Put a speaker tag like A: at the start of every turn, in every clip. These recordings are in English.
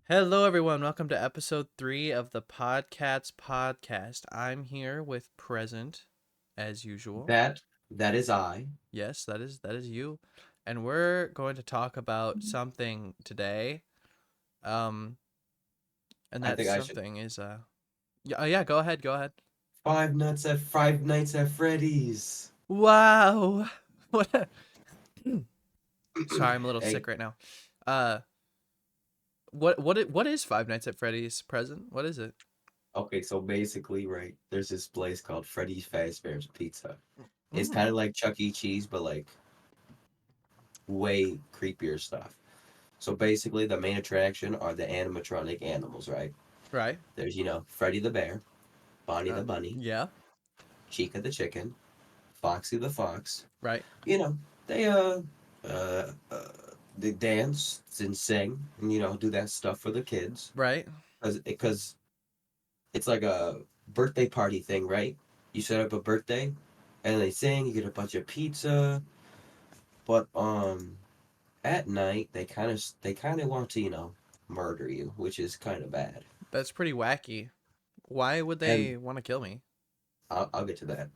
A: Hello, everyone. Welcome to episode 3 of the Podcats Podcast. I'm here with Present, as usual.
B: That is I.
A: Yes, that is you, and we're going to talk about something today. Um, and
B: I
A: that
B: think I should.
A: something is yeah. Go ahead. Go ahead.
B: Five Nights at Freddy's.
A: Wow. What? Sorry, I'm a little
B: Hey,
A: sick right now. Uh, what is Five Nights at Freddy's? Present? What is it?
B: okay, so basically, right, there's this place called Freddy's Fazbear's Pizza. It's kind
A: Mm,
B: of like Chuck E. Cheese, but like way creepier stuff. So basically, the main attraction are the animatronic animals, right?
A: right.
B: There's, Freddy the Bear, Bonnie
A: Uh,
B: the Bunny,
A: yeah.
B: Chica the Chicken, Foxy the Fox.
A: Right.
B: You know, they, uh, uh, they dance and sing and, do that stuff for the kids.
A: Right.
B: Because it's like a birthday party thing, right? You set up a birthday, and they sing. You get a bunch of pizza, but at night they kind of want to murder you, which is kind of bad.
A: That's pretty wacky. Why would
B: And
A: they want to kill me?
B: I'll get to that.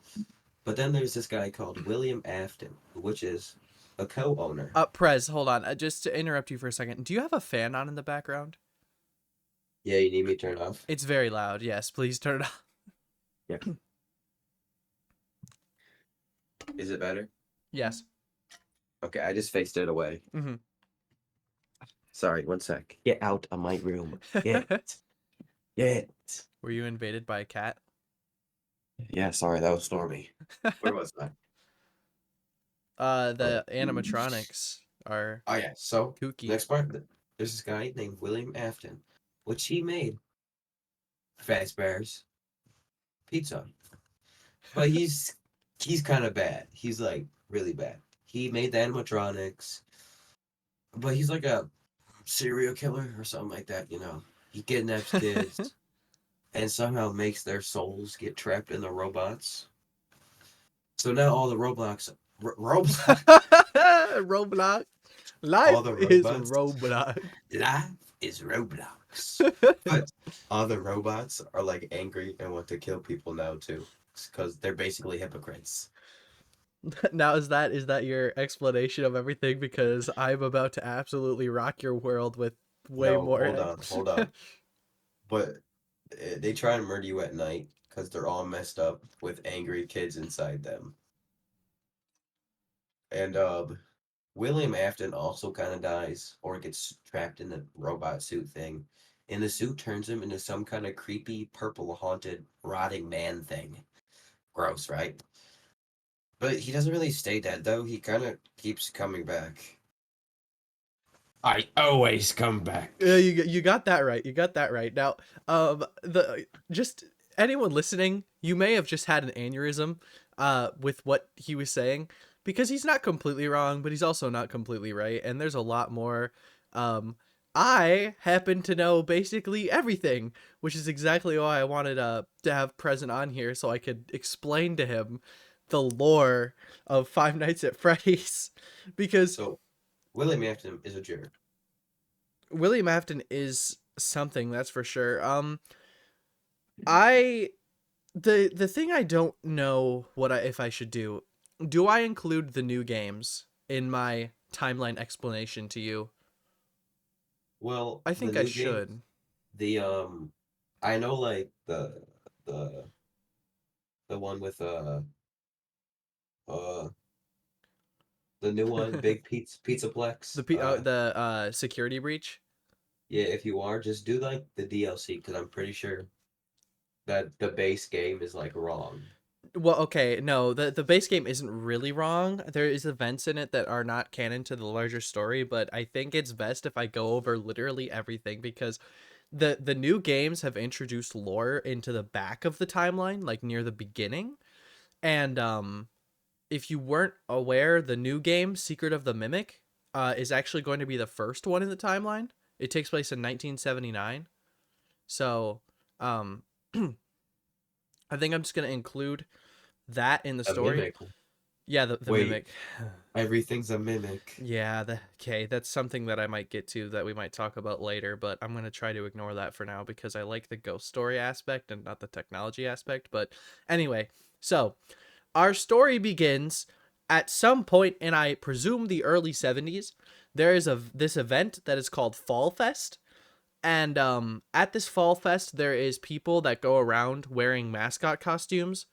B: But then there's this guy called William Afton, which is a co-owner.
A: Prez, hold on. Just to interrupt you for a second. Do you have a fan on in the background?
B: Yeah, you need me to turn it off.
A: It's very loud. Yes, please turn it off.
B: Yeah, is it better?
A: Yes.
B: Okay, I just faced it away.
A: Mm-hmm.
B: Sorry, one sec. Get out of my room. Get. Get.
A: Were you invaded by a cat?
B: Yeah, sorry, that was Stormy. Where was I? Oh,
A: The animatronics are
B: oh yeah. So
A: kooky.
B: next part, there's this guy named William Afton, which he made Fazbear's Pizza, but he's kind of bad. He's like really bad. He made the animatronics, but he's like a serial killer or something like that. He kidnaps kids and somehow makes their souls get trapped in the robots. So now all the Roblox,
A: Roblox.
B: all
A: Life
B: the
A: is
B: robots
A: Roblox.
B: life is Roblox. But all the robots are like angry and want to kill people now too, because they're basically hypocrites.
A: Now is that your explanation of everything? Because I'm about to absolutely rock your world with way
B: No,
A: more.
B: hold on. But they try and murder you at night because they're all messed up with angry kids inside them. And William Afton also kind of dies or gets trapped in the robot suit thing. And the suit turns him into some kind of creepy, purple, haunted, rotting man thing. Gross, right? But he doesn't really stay dead, though. He kind of keeps coming back. I always come
A: Yeah,
B: back.
A: you got that right. You got that right. Now, the just anyone listening, you may have just had an aneurysm, with what he was saying, because he's not completely wrong, but he's also not completely right, and there's a lot more. Um, I happen to know basically everything, which is exactly why I wanted to have Present on here so I could explain to him the lore of Five Nights at Freddy's, because
B: So, William Afton is a jerk.
A: William Afton is something, that's for sure. I the thing I don't know if I should do I include the new games in my timeline explanation to you?
B: Well,
A: I
B: the
A: think I
B: new games,
A: should.
B: the I know like the the one with uh the new one, Big Pizzaplex.
A: The security breach.
B: Yeah, if you are, just do like the DLC because I'm pretty sure that the base game is like wrong.
A: Well, okay, no, the base game isn't really wrong. There is events in it that are not canon to the larger story, but I think it's best if I go over literally everything, because the new games have introduced lore into the back of the timeline, like near the beginning. And if you weren't aware, the new game, Secret of the Mimic, is actually going to be the first one in the timeline. It takes place in 1979. So, I think I'm just going to include that in the
B: A
A: story.
B: mimic.
A: Yeah, the
B: Wait,
A: mimic.
B: everything's a mimic.
A: Yeah, okay, that's something that I might get to that we might talk about later, but I'm going to try to ignore that for now because I like the ghost story aspect and not the technology aspect. But anyway, so our story begins at some point in, I presume, the early 70s. There is this event that is called Fall Fest. And at this Fall Fest, there is people that go around wearing mascot costumes,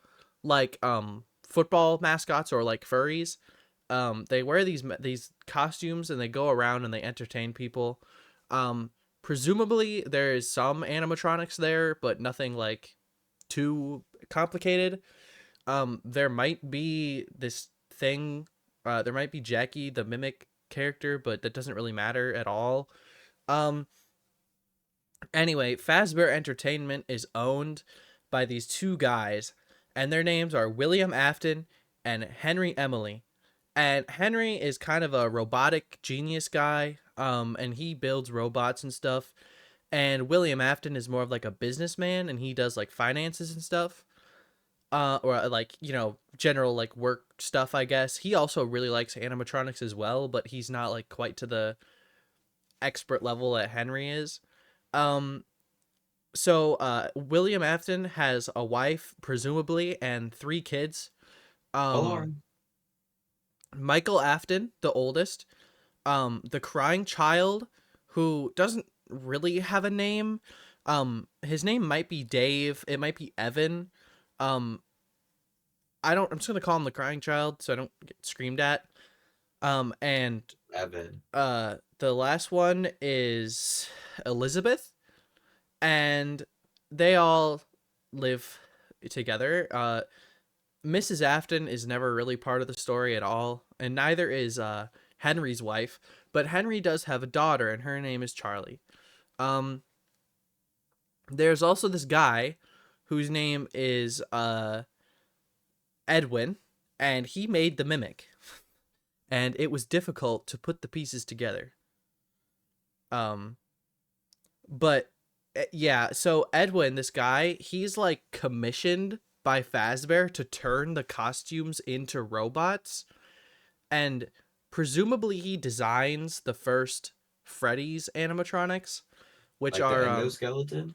A: like football mascots or like furries. They wear these costumes and they go around and they entertain people. Um, Presumably there is some animatronics there, but nothing like too complicated. There might be this thing. There might be Jackie, the mimic character, but that doesn't really matter at all. Um, Anyway, Fazbear Entertainment is owned by these two guys, and their names are William Afton and Henry Emily. And Henry is kind of a robotic genius guy, and he builds robots and stuff. And William Afton is more of like a businessman, and he does like finances and stuff, or like general like work stuff, I guess. He also really likes animatronics as well, but he's not like quite to the expert level that Henry is. Um, William Afton has a wife, presumably, and three kids. Um,
B: Alarm.
A: Michael Afton, the oldest. The crying child, who doesn't really have a name. His name might be Dave. It might be Evan. Um, I'm just gonna call him the crying child so I don't get screamed at. And
B: Evan.
A: the last one is Elizabeth, and they all live together. Mrs. Afton is never really part of the story at all, and neither is Henry's wife. But Henry does have a daughter, and her name is Charlie. Um, there's also this guy whose name is Edwin, and he made the mimic, and it was difficult to put the pieces together. Um, but yeah, so Edwin, this guy, he's like commissioned by Fazbear to turn the costumes into robots, and presumably he designs the first Freddy's animatronics, which
B: Like the
A: are
B: endoskeleton?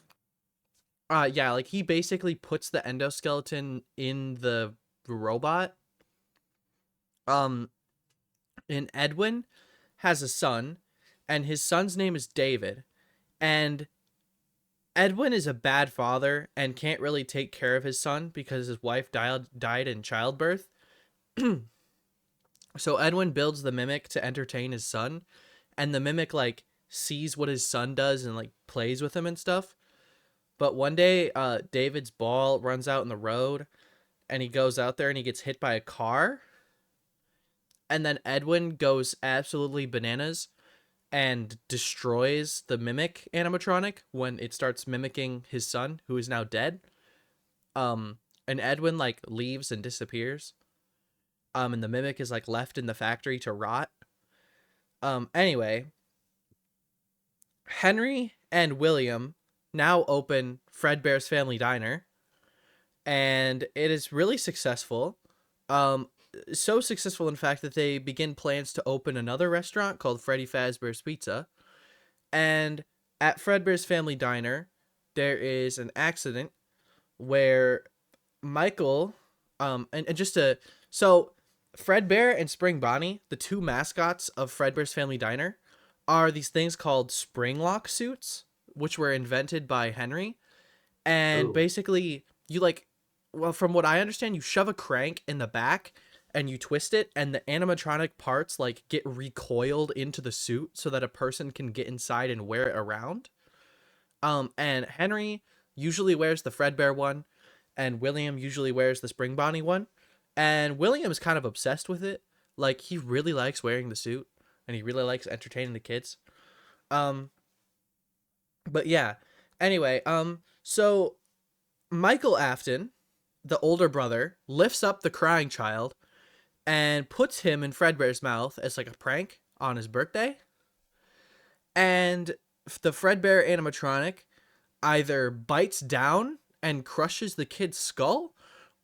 A: yeah, like he basically puts the endoskeleton in the robot. Um and Edwin has a son, and his son's name is David. And Edwin is a bad father and can't really take care of his son because his wife died in childbirth. So Edwin builds the mimic to entertain his son, and the mimic like sees what his son does and like plays with him and stuff. But one day, David's ball runs out in the road, and he goes out there and he gets hit by a car. And then Edwin goes absolutely bananas and destroys the mimic animatronic when it starts mimicking his son, who is now dead. And Edwin like leaves and disappears. And the mimic is like left in the factory to rot. Anyway, Henry and William now open Fredbear's Family Diner, and it is really successful. So successful, in fact, that they begin plans to open another restaurant called Freddy Fazbear's Pizza. And at Fredbear's Family Diner, there is an accident where Michael, and just to, so Fredbear and Spring Bonnie, the two mascots of Fredbear's Family Diner, are these things called spring lock suits, which were invented by Henry. And
B: Ooh.
A: basically, you like, well, from what I understand, you shove a crank in the back and you twist it, and the animatronic parts like get recoiled into the suit so that a person can get inside and wear it around. And Henry usually wears the Fredbear one, and William usually wears the Spring Bonnie one. And William is kind of obsessed with it. Like, he really likes wearing the suit, and he really likes entertaining the kids. Um, but yeah. Anyway, so Michael Afton, the older brother, lifts up the crying child and puts him in Fredbear's mouth as like a prank on his birthday. And the Fredbear animatronic either bites down and crushes the kid's skull,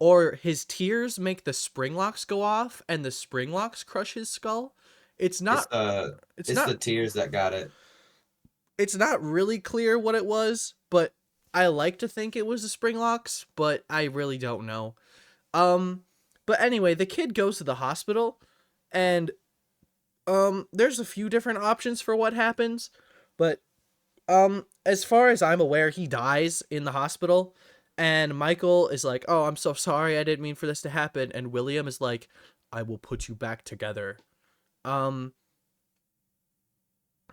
A: or his tears make the spring locks go off and the spring locks crush his skull. It's
B: It's
A: not
B: the
A: it's
B: it's
A: not
B: the tears that got it.
A: it's not really clear what it was, but I like to think it was the spring locks, but I really don't know. Um but anyway, the kid goes to the hospital, and there's a few different options for what happens, but as far as I'm aware, he dies in the hospital, and Michael is like, "Oh, I'm so sorry. I didn't mean for this to happen." And William is like, "I will put you back together." Um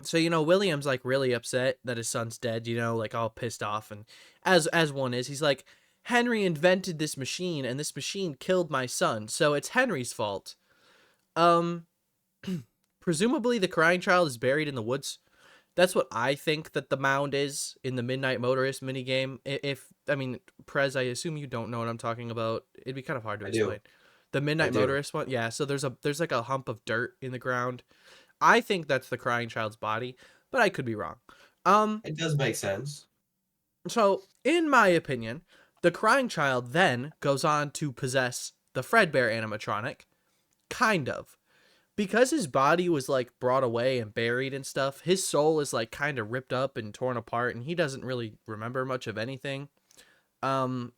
A: so William's like really upset that his son's dead, like all pissed off, and as one is, he's like, "Henry invented this machine, and this machine killed my son, so it's Henry's fault." Um Presumably the crying child is buried in the woods. That's what I think that the mound is in the Midnight Motorist minigame. If I mean, Prez, I assume you don't know what I'm talking about. It'd be kind of hard to
B: I do.
A: explain. The
B: I
A: Midnight
B: do.
A: Motorist one, yeah. So there's like a hump of dirt in the ground. I think that's the crying child's body, but I could be wrong. Um,
B: It does make sense.
A: so in my opinion, the crying child then goes on to possess the Fredbear animatronic, kind of. Because his body was like brought away and buried and stuff, his soul is like kind of ripped up and torn apart, and he doesn't really remember much of anything. Um,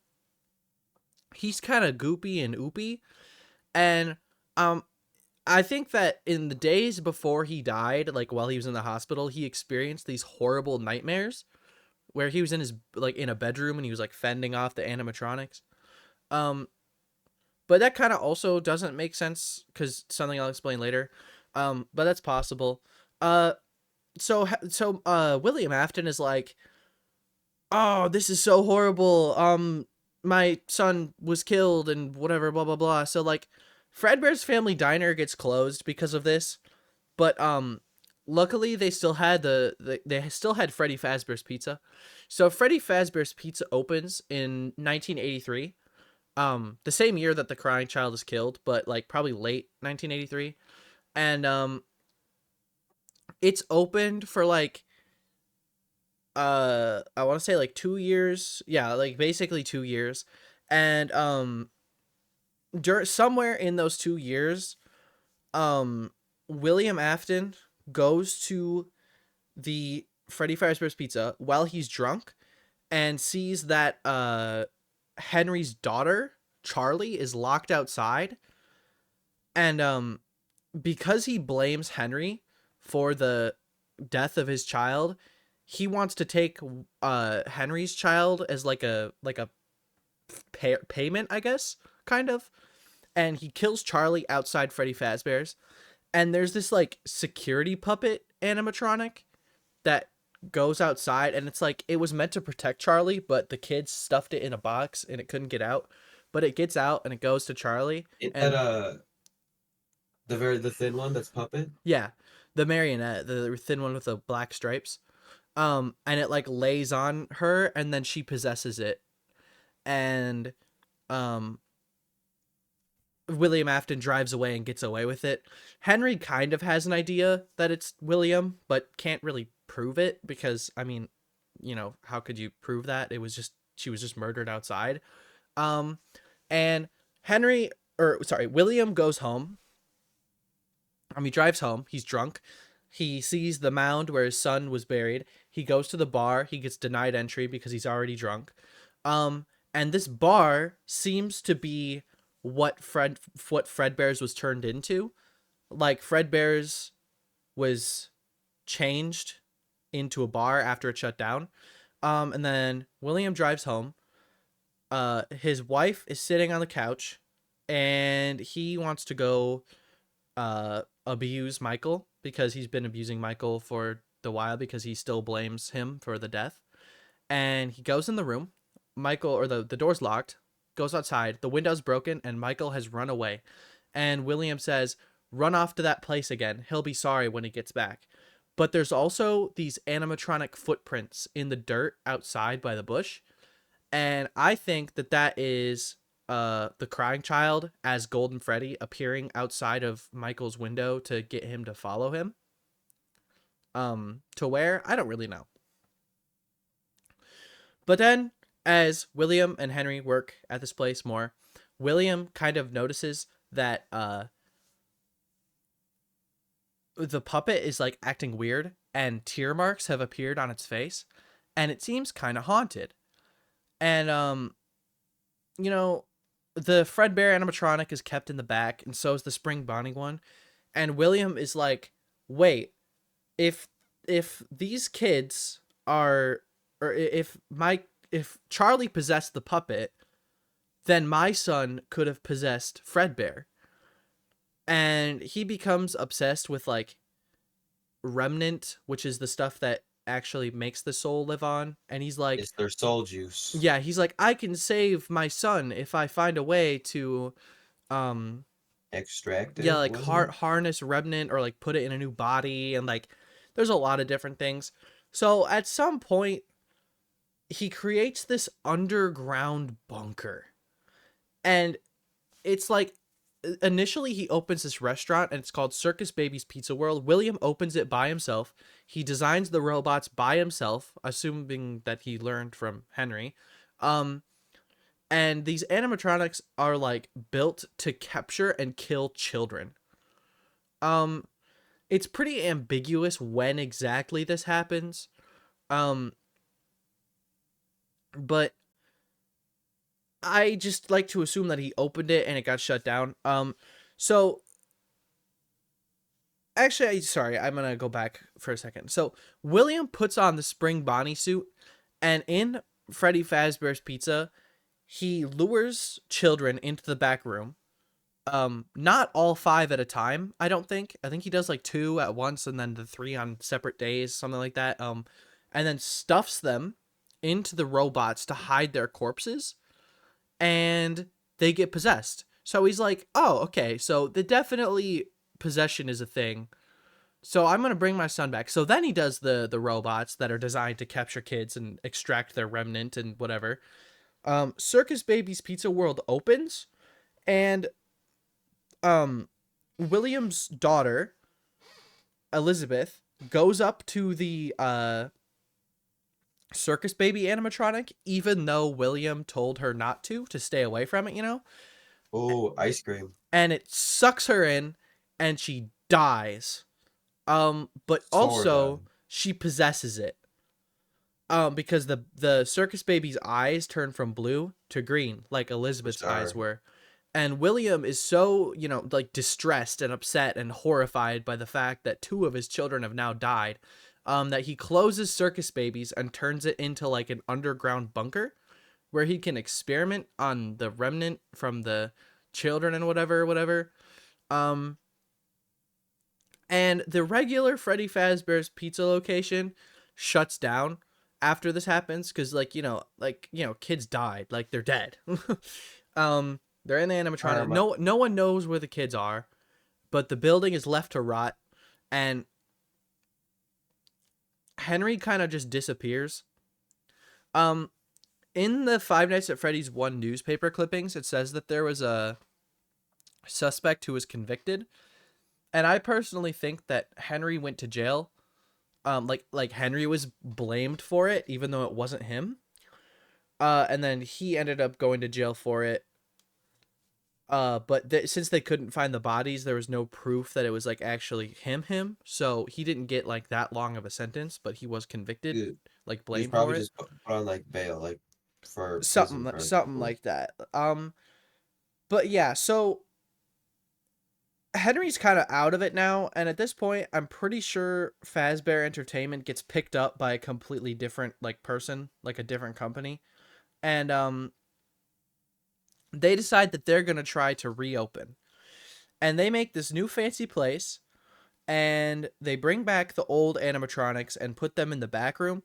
A: he's kind of goopy and oopy, and um, I think that in the days before he died, like while he was in the hospital, he experienced these horrible nightmares where he was in his like in a bedroom and he was like fending off the animatronics. Um, but that kind of also doesn't make sense because something I'll explain later. But that's possible. Uh, so William Afton is like, "Oh, this is so horrible. My son was killed and whatever, blah blah blah." So like, Fredbear's Family Diner gets closed because of this, but luckily they still had they still had Freddy Fazbear's Pizza. So Freddy Fazbear's Pizza opens in 1983, the same year that the crying child is killed, but like probably late 1983. And it's opened for like I want to say like 2 years. Yeah, like basically 2 years. And somewhere in those 2 years, um William Afton goes to the Freddy Fazbear's Pizza while he's drunk and sees that Henry's daughter, Charlie, is locked outside. And because he blames Henry for the death of his child, he wants to take Henry's child as like a payment, I guess, kind of. And he kills Charlie outside Freddy Fazbear's. And there's this like security puppet animatronic that goes outside, and it's like it was meant to protect Charlie, but the kids stuffed it in a box and it couldn't get out. But it gets out and it goes to Charlie,
B: It that
A: and
B: the thin one that's puppet.
A: yeah, the marionette, the thin one with the black stripes. And it like lays on her, and then she possesses it. And um William Afton drives away and gets away with it. Henry kind of has an idea that it's William, but can't really prove it because, I mean, how could you prove that? She was just murdered outside. Um, and William goes home. He drives home. He's drunk. He sees the mound where his son was buried. He goes to the bar. He gets denied entry because he's already drunk. And this bar seems to be what Fredbear's was turned into. Like Fredbear's was changed into a bar after it shut down. And then William drives home. His wife is sitting on the couch, and he wants to go abuse Michael because he's been abusing Michael for the while because he still blames him for the death. And he goes in the room. Michael, or the door's locked, goes outside. The window's broken, and Michael has run away. And William says, "Run off to that place again. He'll be sorry when he gets back." But there's also these animatronic footprints in the dirt outside by the bush. And I think that is the crying child as Golden Freddy appearing outside of Michael's window to get him to follow him. To where? I don't really know. But then, as William and Henry work at this place more, William kind of notices that the puppet is like acting weird and tear marks have appeared on its face and it seems kind of haunted. And you know, the Fredbear animatronic is kept in the back and so is the Spring Bonnie one. And William is like, "Wait, if these kids are or if Charlie possessed the puppet, then my son could have possessed Fredbear." And he becomes obsessed with like remnant, which is the stuff that actually makes the soul live on. And he's like,
B: It's their soul juice.
A: yeah, he's like, "I can save my son if I find a way to um yeah,
B: Extracted,
A: like
B: wasn't it?
A: harness remnant or like put it in a new body." And like there's a lot of different things. So at some point he creates this underground bunker. And it's like initially he opens this restaurant and it's called Circus Baby's Pizza World. William opens it by himself. He designs the robots by himself, assuming that he learned from Henry. Um and these animatronics are like built to capture and kill children. Um it's pretty ambiguous when exactly this happens. Um but I just like to assume that he opened it and it got shut down. So actually, sorry, I'm gonna go back for a second. So William puts on the Spring Bonnie suit, and in Freddy Fazbear's Pizza, he lures children into the back room. Not all five at a time, I don't think. I think he does like two at once and then the three on separate days, something like that. And then stuffs them into the robots to hide their corpses, and they get possessed. So he's like, "Oh, okay, so the definitely possession is a thing. So I'm gonna bring my son back." So then he does the robots that are designed to capture kids and extract their remnant and whatever. Circus Baby's Pizza World opens, and William's daughter Elizabeth goes up to the Circus Baby animatronic, even though William told her not to stay away from it, you know?
B: Oh, ice cream.
A: And it sucks her in and she dies. But
B: Sort of.
A: also she possesses it. Because the Circus Baby's eyes turn from blue to green, like Elizabeth's eyes
B: Sorry.
A: were. And William is so, like distressed and upset and horrified by the fact that two of his children have now died, that he closes Circus Babies and turns it into like an underground bunker where he can experiment on the remnant from the children and whatever. Um, and the regular Freddy Fazbear's Pizza location shuts down after this happens because, kids died, like they're dead. They're in the animatronic.
B: Karma.
A: No one knows where the kids are, but the building is left to rot, and Henry kind of just disappears. In the Five Nights at Freddy's 1 newspaper clippings, it says that there was a suspect who was convicted, and I personally think that Henry went to jail. Like Henry was blamed for it, even though it wasn't him. And then he ended up going to jail for it. But since they couldn't find the bodies, there was no proof that it was like actually him. So he didn't get like that long of a sentence, but he was convicted,
B: Dude,
A: like
B: he was
A: blamed for
B: probably
A: it.
B: just put on like bail, like for prison
A: Something
B: for
A: something
B: example.
A: like that. But yeah, so Henry's kind of out of it now, and at this point, I'm pretty sure Fazbear Entertainment gets picked up by a completely different like person, like a different company, and they decide that they're gonna try to reopen, and they make this new fancy place, and they bring back the old animatronics and put them in the back room,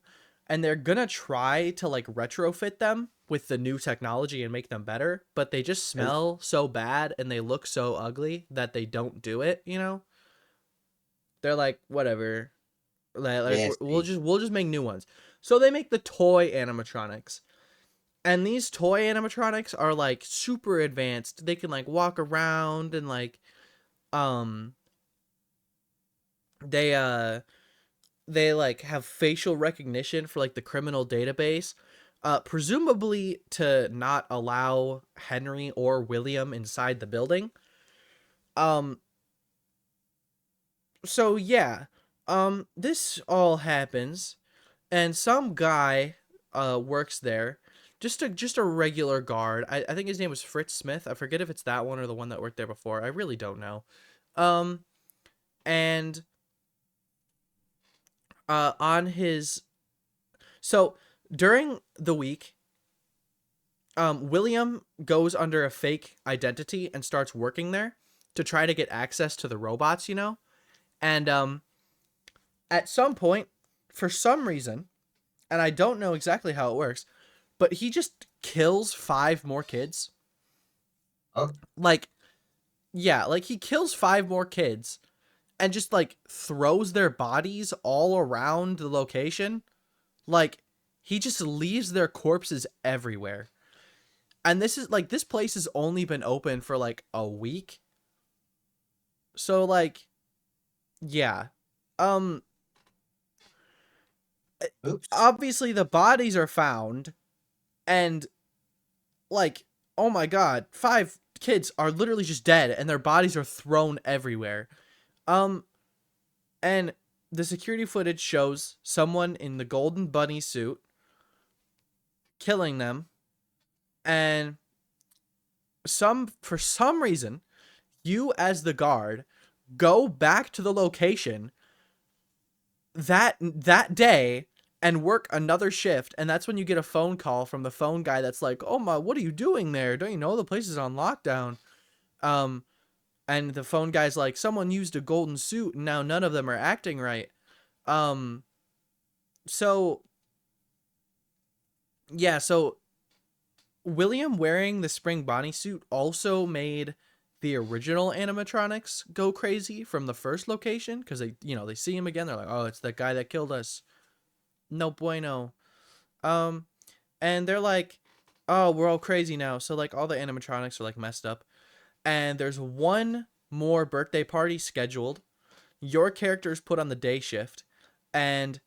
A: and they're gonna try to like retrofit them with the new technology and make them better, but they just
B: And
A: smell so bad and they look so ugly that they don't do it. They're like, whatever, like we'll
B: nasty.
A: just make new ones. So they make the toy animatronics, and these toy animatronics are like super advanced. They can like walk around and like um they they like have facial recognition for like the criminal database. presumably to not allow Henry or William inside the building. Um, so yeah, this all happens, and some guy works there, just a regular guard. I think his name was Fritz Smith. I forget if it's that one or the one that worked there before. I really don't know. Um, and on his so during the week, William goes under a fake identity and starts working there to try to get access to the robots, you know? And at some point, for some reason, and I don't know exactly how it works, but he just kills 5 more kids.
B: Oh,
A: Like, yeah, like he kills 5 more kids and just like throws their bodies all around the location. Like, he just leaves their corpses everywhere. And this is like, this place has only been open for like a week. So like, yeah. Um
B: oops.
A: Obviously the bodies are found, and like, oh my god, 5 kids are literally just dead and their bodies are thrown everywhere. Um and the security footage shows someone in the golden bunny suit killing them, and for some reason, you as the guard go back to the location that day and work another shift, and that's when you get a phone call from the phone guy that's like, "Oh my, what are you doing there? Don't you know the place is on lockdown?" Um and the phone guy's like, "Someone used a golden suit and now none of them are acting right." Um so yeah, so William wearing the spring Bonnie suit also made the original animatronics go crazy from the first location, because they see him again, they're like, "Oh, it's that guy that killed us. No bueno." Um, and they're like, "Oh, we're all crazy now." So like all the animatronics are like messed up, and there's one more birthday party scheduled. Your character's put on the day shift, and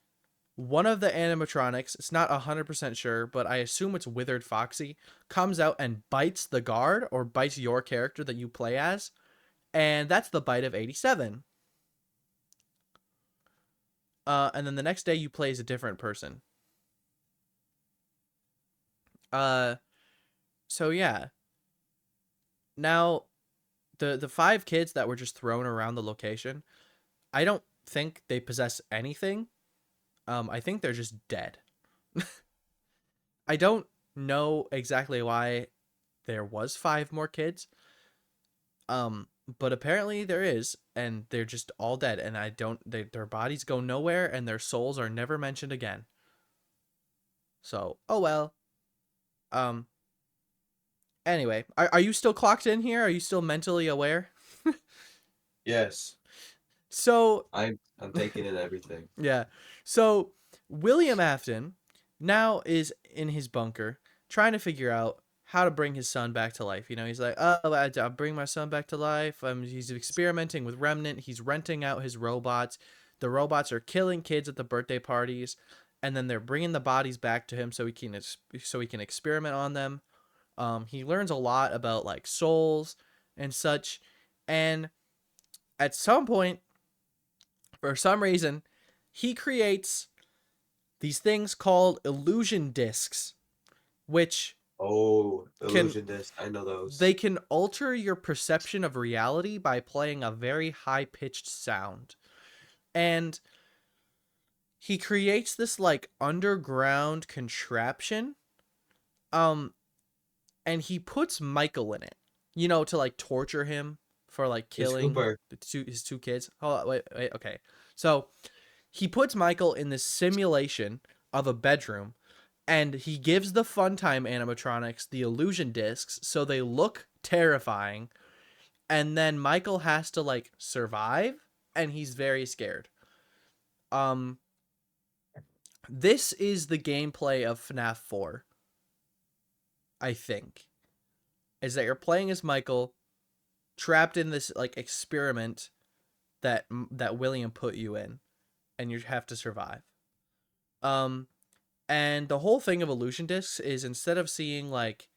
A: one of the animatronics, it's not 100% sure, but I assume it's Withered Foxy, comes out and bites the guard or bites your character that you play as, and that's the bite of 87. And then the next day you play as a different person. Uh, so yeah. Now, the 5 kids that were just thrown around the location, I don't think they possess anything. I think they're just dead. I don't know exactly why there was 5 more kids. But apparently there is, and they're just all dead, and their bodies go nowhere, and their souls are never mentioned again. So, oh well. Um. Anyway, are you still clocked in here? Are you still mentally aware?
B: Yes.
A: So,
B: I'm taking in everything.
A: yeah. So William Afton now is in his bunker trying to figure out how to bring his son back to life. He's like, "Oh, I'll bring my son back to life." He's experimenting with Remnant. He's renting out his robots. The robots are killing kids at the birthday parties, and then they're bringing the bodies back to him so he can experiment on them. He learns a lot about like souls and such, and at some point, for some reason, he creates these things called illusion discs, which
B: Oh,
A: can
B: illusion disc. I know those.
A: they can alter your perception of reality by playing a very high-pitched sound. And he creates this like underground contraption, um and he puts Michael in it, to like torture him for like
B: It's
A: killing
B: Cooper.
A: his 2 kids. Hold on, wait, okay. So he puts Michael in this simulation of a bedroom, and he gives the Funtime animatronics the illusion discs so they look terrifying, and then Michael has to like survive, and he's very scared. Um this is the gameplay of FNAF 4, I think. Is that you're playing as Michael trapped in this like experiment that William put you in, and you have to survive. Um And the whole thing of illusion discs is instead of seeing like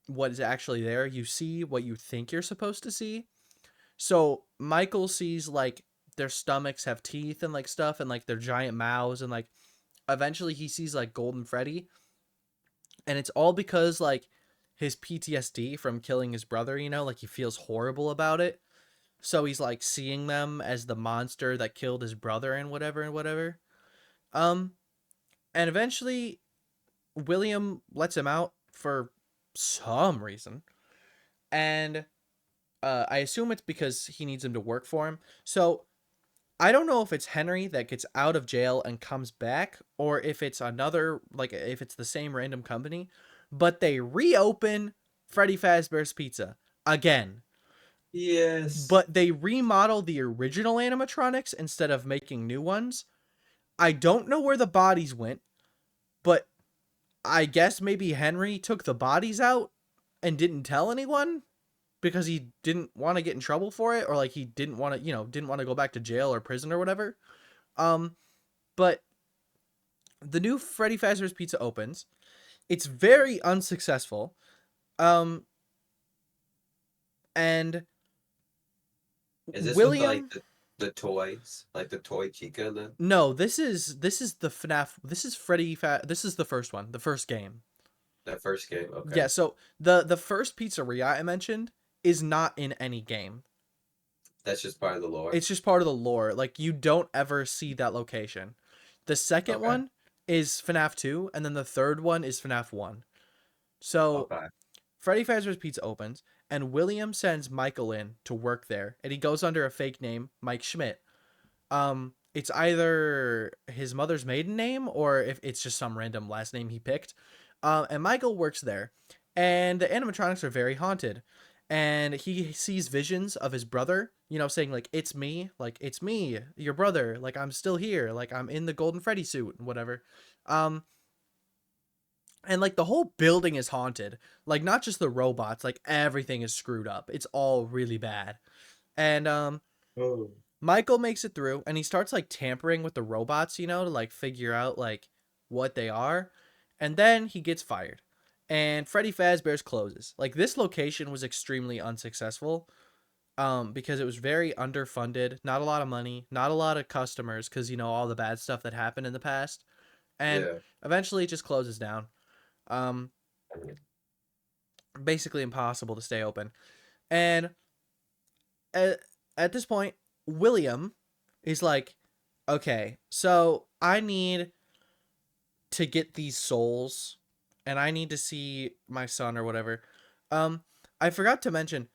A: what is actually there, you see what you think you're supposed to see. So Michael sees like their stomachs have teeth and like stuff and like their giant mouths, and like eventually he sees like Golden Freddy, and it's all because like his PTSD from killing his brother, like he feels horrible about it. So he's like seeing them as the monster that killed his brother and whatever and whatever. Um and eventually William lets him out for some reason. And I assume it's because he needs him to work for him. So I don't know if it's Henry that gets out of jail and comes back, or if it's another, like, if it's the same random company, but they reopen Freddy Fazbear's Pizza again.
B: Yes.
A: But they remodel the original animatronics instead of making new ones. I don't know where the bodies went, but I guess maybe Henry took the bodies out and didn't tell anyone because he didn't want to get in trouble for it, or like he didn't want to, didn't want to go back to jail or prison or whatever. Um, but the new Freddy Fazbear's Pizza opens. It's very unsuccessful. Um, and
B: Is this with like
A: William,
B: the toys, like the toy Chica and the
A: no, this is the FNAF. This is the first one, the first game.
B: that first game? Okay,
A: Yeah, so the first pizzeria I mentioned is not in any game.
B: that's just part of the lore.
A: It's just part of the lore. Like you don't ever see that location. The second
B: Okay,
A: one is FNAF 2, and then the third one is FNAF 1. So
B: okay,
A: Freddy Fazbear's Pizza opens, and William sends Michael in to work there, and he goes under a fake name, Mike Schmidt. It's either his mother's maiden name or if it's just some random last name he picked. And Michael works there, and the animatronics are very haunted. And he sees visions of his brother, saying like it's me, your brother, like I'm still here, like I'm in the Golden Freddy suit and whatever. Um, and like the whole building is haunted, like not just the robots, like everything is screwed up. It's all really bad. And
B: oh,
A: Michael makes it through, and he starts like tampering with the robots, to like figure out like what they are. And then he gets fired. And Freddy Fazbear's closes. Like this location was extremely unsuccessful because it was very underfunded, not a lot of money, not a lot of customers cuz all the bad stuff that happened in the past. And
B: yeah.
A: eventually it just closes down. Um Basically impossible to stay open. And at this point, William is like, okay, so I need to get these souls, and I need to see my son or whatever. Um, I forgot to mention,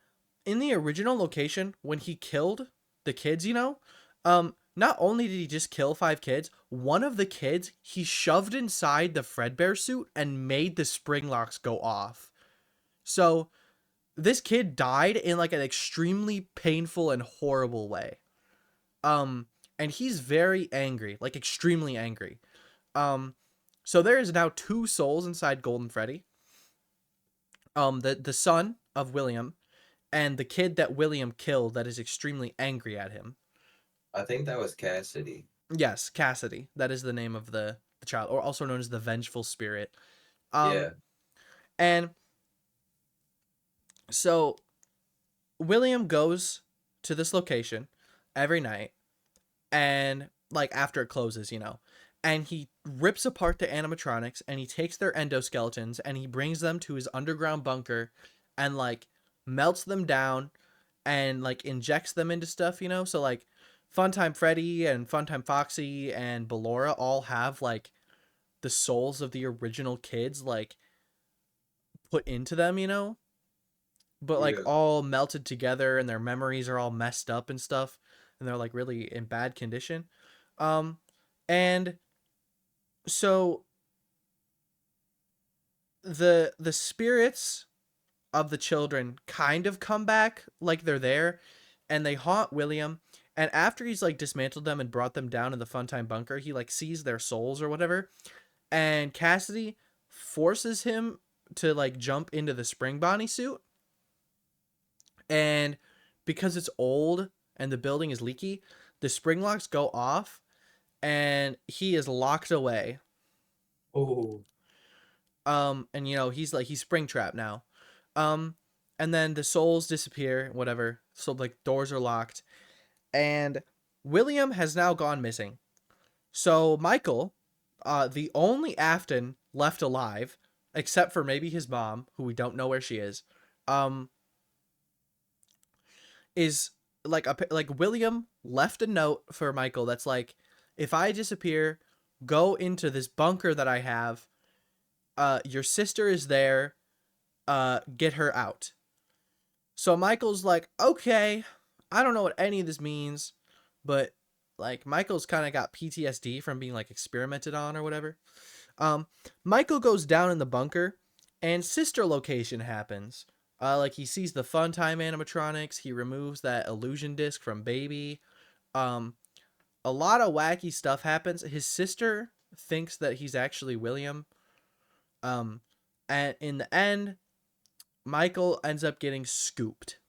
A: in the original location when he killed the kids, not only did he just kill 5 kids, one of the kids he shoved inside the Fredbear suit and made the spring locks go off. So this kid died in like an extremely painful and horrible way. And he's very angry, like extremely angry. Um, so there is now 2 souls inside Golden Freddy. The son of William and the kid that William killed that is extremely angry at him.
B: I think that was Cassidy.
A: Yes, Cassidy. That is the name of the child, or also known as the Vengeful Spirit. Um,
B: Yeah,
A: and so William goes to this location every night, and like after it closes, and he rips apart the animatronics and he takes their endoskeletons and he brings them to his underground bunker and like melts them down and like injects them into stuff, so like Funtime Freddy and Funtime Foxy and Ballora all have like the souls of the original kids like put into them, but like
B: yeah.
A: all melted together, and their memories are all messed up and stuff, and they're like really in bad condition. um and so the spirits of the children kind of come back, like they're there, and they haunt William. And after he's like dismantled them and brought them down in the Funtime bunker, he like sees their souls or whatever, and Cassidy forces him to like jump into the Spring Bonnie suit. And because it's old and the building is leaky, the spring locks go off and he is locked away.
B: Oh,
A: And he's Springtrap now. Um, and then the souls disappear, whatever. So like doors are locked, and William has now gone missing. So Michael, the only Afton left alive, except for maybe his mom, who we don't know where she um, is like William left a note for Michael that's like, if I disappear, go into this bunker that I have. Your sister is there. Get her out. So Michael's like, okay, I don't know what any of this means, but like Michael's kind of got PTSD from being like experimented on or whatever. Um, Michael goes down in the bunker, and sister location happens. Like he sees the Funtime animatronics. He removes that illusion disc from Baby. Um, a lot of wacky stuff happens. His sister thinks that he's actually William. Um, and in the end, Michael ends up getting scooped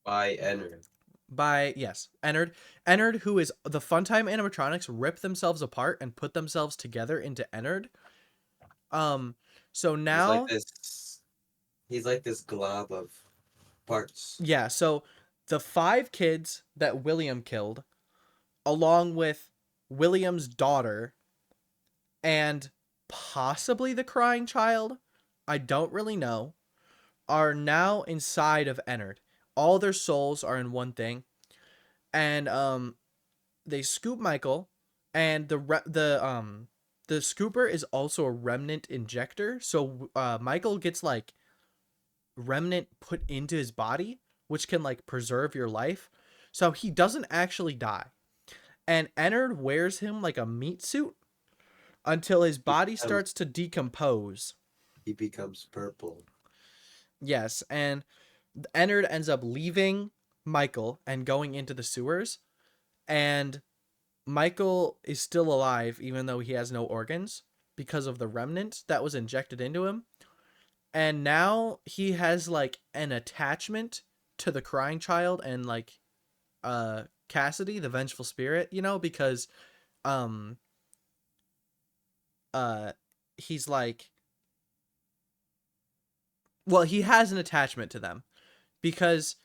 B: by Enter.
A: by Ennard, who is the Funtime animatronics rip themselves apart and put themselves together into Ennard. So
B: He's like
A: now,
B: this. He's like this glob of parts.
A: yeah, so the 5 kids that William killed, along with William's daughter and possibly the crying child, I don't really know, are now inside of Ennard. All their souls are in one thing, and they scoop Michael, and the scooper is also a remnant injector. So Michael gets like remnant put into his body, which can like preserve your life. So he doesn't actually die. And Ennard wears him like a meat suit until his
B: He
A: body
B: becomes,
A: starts to decompose.
B: he becomes purple.
A: Yes, and Ennard ends up leaving Michael and going into the sewers, and Michael is still alive even though he has no organs because of the remnant that was injected into him. And now he has like an attachment to the crying child and like Cassidy, the vengeful spirit, because um uh he's like, well, he has an attachment to them because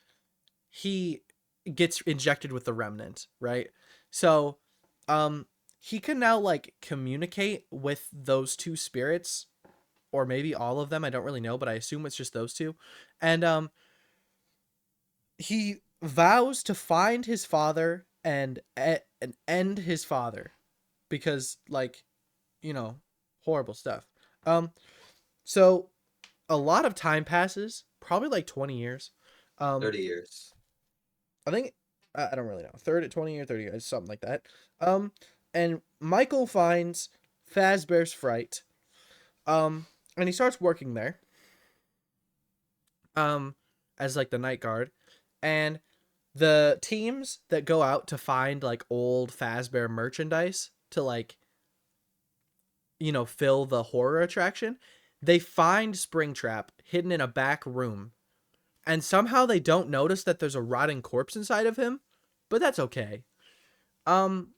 A: he gets injected with the remnant, right? So he can now like communicate with those 2 spirits, or maybe all of them, I don't really know, but I assume it's just those 2. And he vows to find his father and end his father because like, horrible stuff. So a lot of time passes, probably like 20 years.
B: 30 years.
A: I think I don't really know. 20 or 30 years, something like that. Um and Michael finds Fazbear's Fright. And he starts working there. Um as like the night guard. And the teams that go out to find like old Fazbear merchandise to like, fill the horror attraction, they find Springtrap hidden in a back room. And somehow they don't notice that there's a rotting corpse inside of him, but that's okay. Um,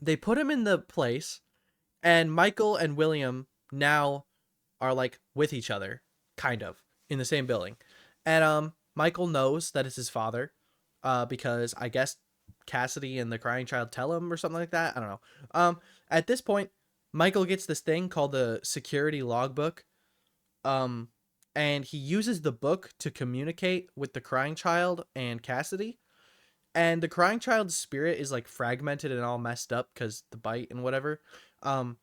A: they put him in the place, and Michael and William now are like with each other, kind of, in the same building. And Michael knows that it's his father, because I guess Cassidy and the crying child tell him or something like that. I don't know. At this point, Michael gets this thing called the security logbook. Um, and he uses the book to communicate with the crying child and Cassidy. And the crying child's spirit is like fragmented and all messed up because the bite and whatever. Um,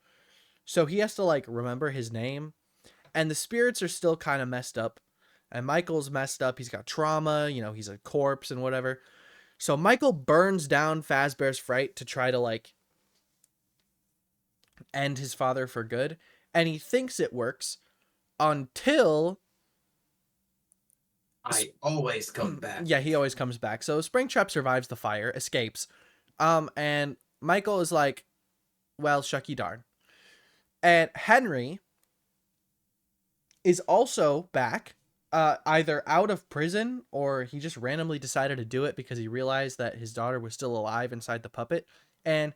A: so he has to like remember his name, and the spirits are still kind of messed up. And Michael's messed up. He's got trauma. He's a corpse and whatever. So Michael burns down Fazbear's Fright to try to like end his father for good, and he thinks it works until
B: I always come back.
A: yeah, he always comes back. So Springtrap survives the fire, escapes, and Michael is like, well, shucky darn. And Henry is also back, either out of prison or he just randomly decided to do it because he realized that his daughter was still alive inside the puppet. And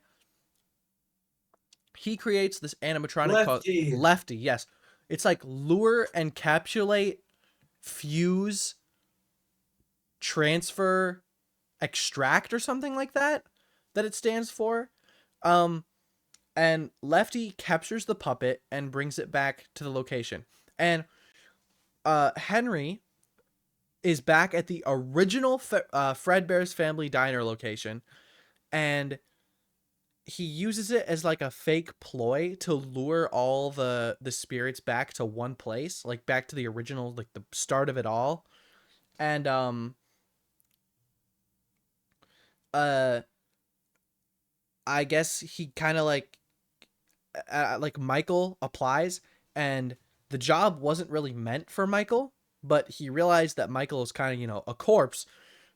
A: he creates this animatronic called
B: Lefty.
A: Lefty. Yes, it's like lure, encapsulate, fuse, transfer, extract, or something like that. That it stands for. Um, and Lefty captures the puppet and brings it back to the location. And Henry is back at the original Fredbear's Family Diner location, and he uses it as like a fake ploy to lure all the spirits back to one place, like back to the original, like the start of it all. And uh I guess he kind of like Michael applies, and the job wasn't really meant for Michael, but he realized that Michael is kind of, a corpse.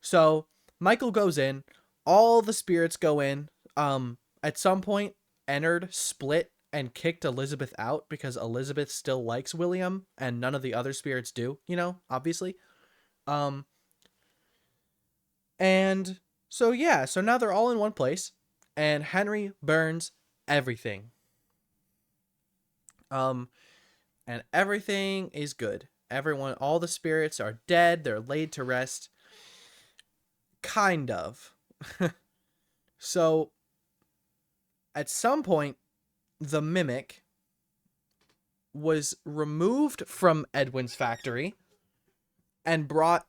A: So Michael goes in, all the spirits go in. At some point, Ennard split and kicked Elizabeth out because Elizabeth still likes William and none of the other spirits do, obviously. Um, and so yeah, so now they're all in one place, and Henry burns everything. Um, and everything is good. Everyone, all the spirits are dead. They're laid to rest. Kind of. So, at some point, the mimic was removed from Edwin's factory and brought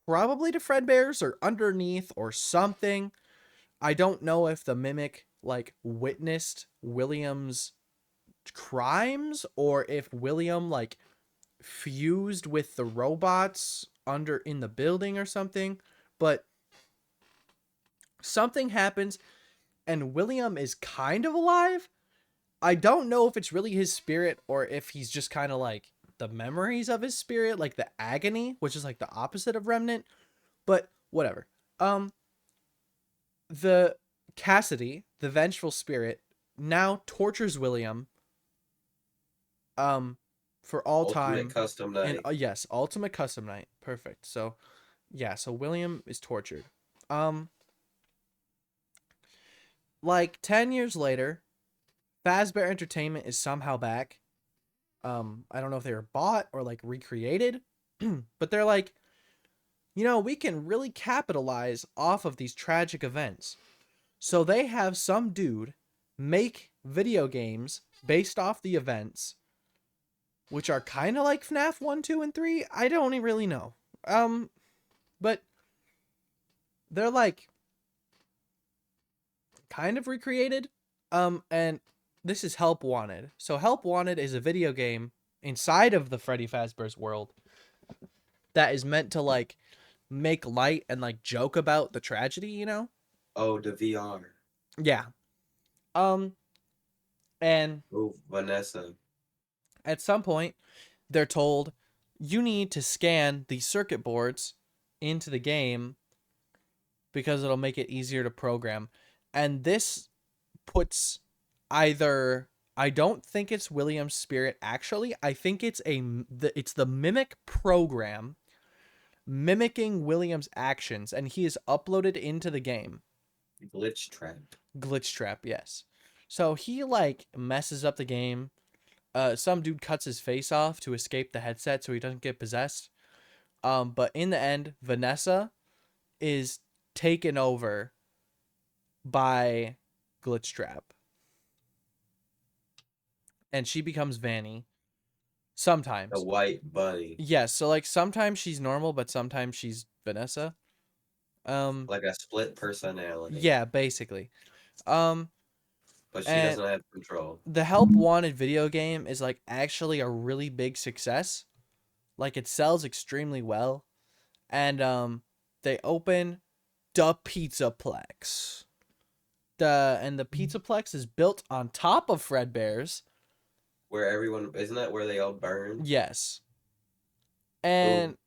A: probably to Fredbear's or underneath or something. I don't know if the mimic like witnessed William's crimes or if William like fused with the robots under in the building or something, but something happens and William is kind of alive. I don't know if it's really his spirit or if he's just kind of like the memories of his spirit, like the agony, which is like the opposite of remnant, but whatever. The Cassidy, the vengeful spirit, now tortures William for all
B: Ultimate
A: time.
B: custom night.
A: And yes, ultimate custom night. Perfect. So yeah, so William is tortured. Like 10 years later, Fazbear Entertainment is somehow back. I don't know if they were bought or like recreated, but they're like, we can really capitalize off of these tragic events. So they have some dude make video games based off the events, which are kind of like FNAF 1, 2, and 3. I don't really know. But they're like kind of recreated. And this is Help Wanted. So Help Wanted is a video game inside of the Freddy Fazbear's world that is meant to like make light and like joke about the tragedy,
B: Oh, the VR.
A: Yeah. And
B: Oh, Vanessa.
A: at some point they're told you need to scan the circuit boards into the game because it'll make it easier to program. And this puts either, I don't think it's William's spirit actually. I think it's it's the mimic program mimicking William's actions, and he is uploaded into the game.
B: Glitch trap.
A: Glitch trap, yes. So he like messes up the game. Some dude cuts his face off to escape the headset so he doesn't get possessed. But in the end, Vanessa is taken over by Glitch Trap. And she becomes Vanny. Sometimes.
B: The white bunny.
A: Yes, so like sometimes she's normal, but sometimes she's Vanessa.
B: Like a split personality.
A: Yeah, basically.
B: But she doesn't have control.
A: The Help Wanted video game is like actually a really big success. Like it sells extremely well. And they open the Pizzaplex. The Pizzaplex is built on top of Fredbear's.
B: Where everyone, isn't that where they all burn?
A: Yes. And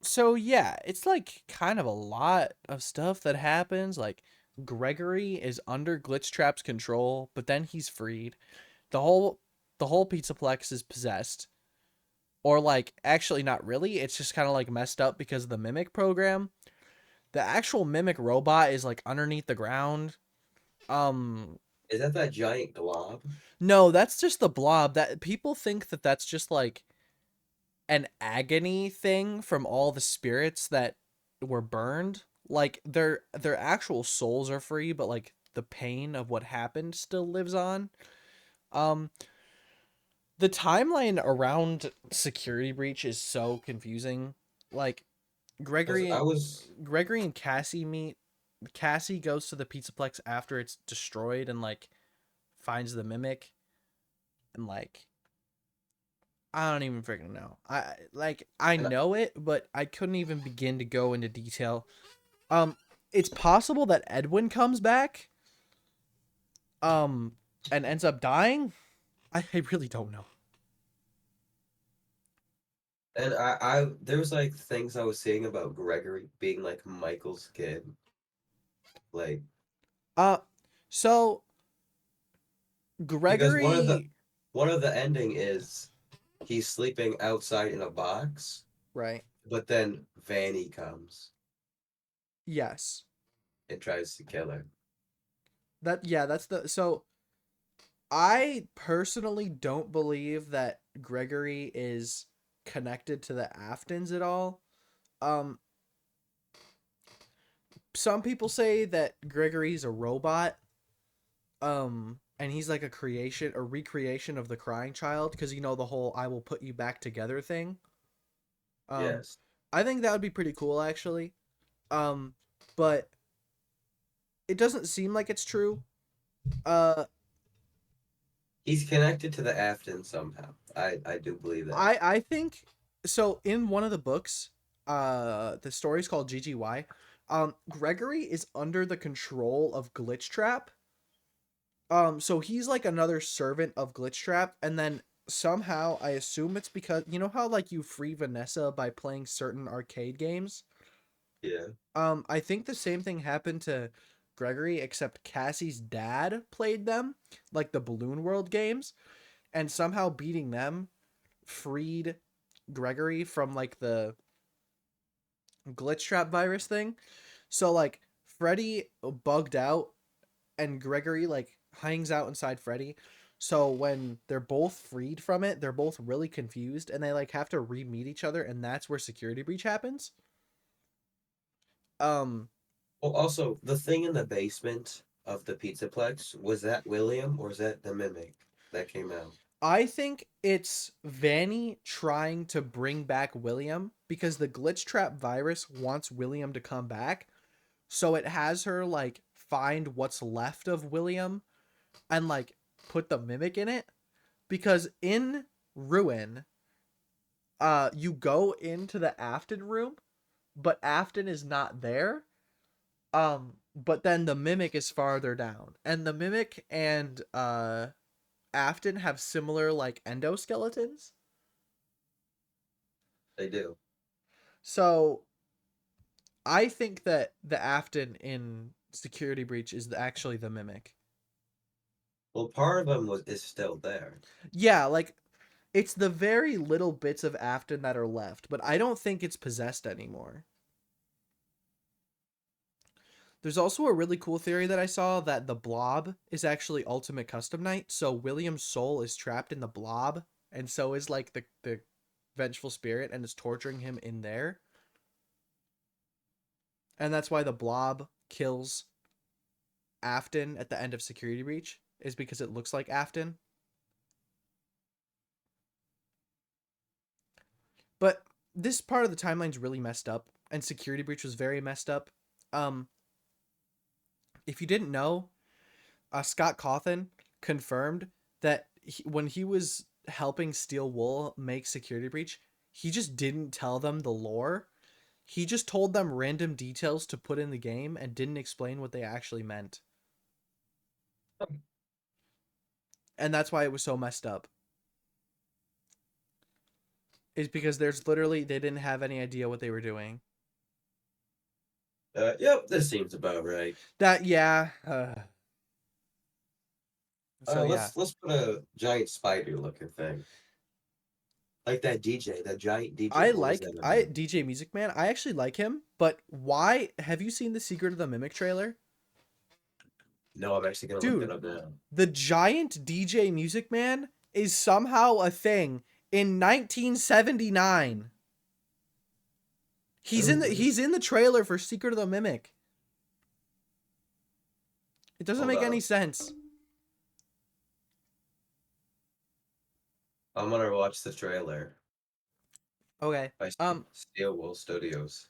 A: so yeah, it's like kind of a lot of stuff that happens. Like Gregory is under Glitch Trap's control, but then he's freed. The whole Pizzaplex is possessed. Or like actually not really, it's just kind of like messed up because of the mimic program. The actual mimic robot is like underneath the ground.
B: Is that that giant glob?
A: No, that's just the blob. That people think that that's just like an agony thing from all the spirits that were burned. Like their actual souls are free, but like the pain of what happened still lives on. Um the timeline around Security Breach is so confusing. Like
B: Because
A: Gregory
B: I
A: and
B: was,
A: Gregory and Cassie meet. Cassie goes to the Pizzaplex after it's destroyed and like finds the mimic and like I don't even freaking know. I
B: and
A: know it, but I couldn't even begin to go into detail. Um, it's possible that Edwin comes back, um, and ends up dying. I really don't know.
B: there was like things I was seeing about Gregory being like Michael's kid, like
A: Uh, so
B: because
A: Gregory,
B: one of the ending is he's sleeping outside in a box,
A: right?
B: but then Vanny comes
A: Yes.
B: and tries to kill her.
A: That's the so I personally don't believe that Gregory is connected to the Aftons at all. Um, some people say that Gregory's a robot, and he's like a recreation of the crying child, because you know the whole "I will put you back together" thing. Um,
B: Yes,
A: I think that would be pretty cool actually. Um, but it doesn't seem like it's true. Uh,
B: he's connected to the Afton somehow. I do believe that.
A: I think so. In one of the books, the story's called GGY. Gregory is under the control of Glitchtrap. So he's like another servant of Glitchtrap, and then somehow I assume it's because you know how like you free Vanessa by playing certain arcade games.
B: Yeah.
A: I think the same thing happened to Gregory, except Cassie's dad played them, like the Balloon World games, and somehow beating them freed Gregory from like the Glitchtrap virus thing. So like Freddy bugged out and Gregory like hangs out inside Freddy. So when they're both freed from it, they're both really confused and they like have to re-meet each other, and that's where Security Breach happens. Um
B: Well, also the thing in the basement of the Pizzaplex, was that William or is that the mimic that came out?
A: I think it's Vanny trying to bring back William because the glitch trap virus wants William to come back. So it has her like find what's left of William and like put the mimic in it, because in Ruin you go into the Afton room, but Afton is not there. But then the mimic is farther down, and the mimic and Afton have similar like endoskeletons.
B: They do.
A: So I think that the Afton in Security Breach is actually the mimic.
B: Well, part of him was is still there.
A: Yeah, like it's the very little bits of Afton that are left, but I don't think it's possessed anymore. There's also a really cool theory that I saw that the Blob is actually Ultimate Custom Night, so William's soul is trapped in the Blob, and so is like the vengeful spirit, and is torturing him in there. And that's why the Blob kills Afton at the end of Security Breach, is because it looks like Afton. But this part of the timeline's really messed up, and Security Breach was very messed up. Um, if you didn't know, Scott Cawthon confirmed that when he was helping Steel Wool make Security Breach, he just didn't tell them the lore. He just told them random details to put in the game and didn't explain what they actually meant. And that's why it was so messed up. Is because there's literally they didn't have any idea what they were doing.
B: Yep, this seems about right.
A: That yeah. So yeah.
B: Let's put a giant spider looking thing. Like that DJ, that giant DJ. What was that
A: I
B: about?
A: DJ Music Man. I actually like him, but why have you seen the Secret of the Mimic trailer?
B: No, I'm actually gonna look that
A: Dude,
B: up now.
A: the giant DJ Music Man is somehow a thing in 1979.
B: Oh, what is?
A: He's in the trailer for Secret of the Mimic. It doesn't
B: Hold
A: make any
B: on.
A: sense.
B: I'm gonna watch the trailer
A: Okay.
B: by Steel Wool Studios.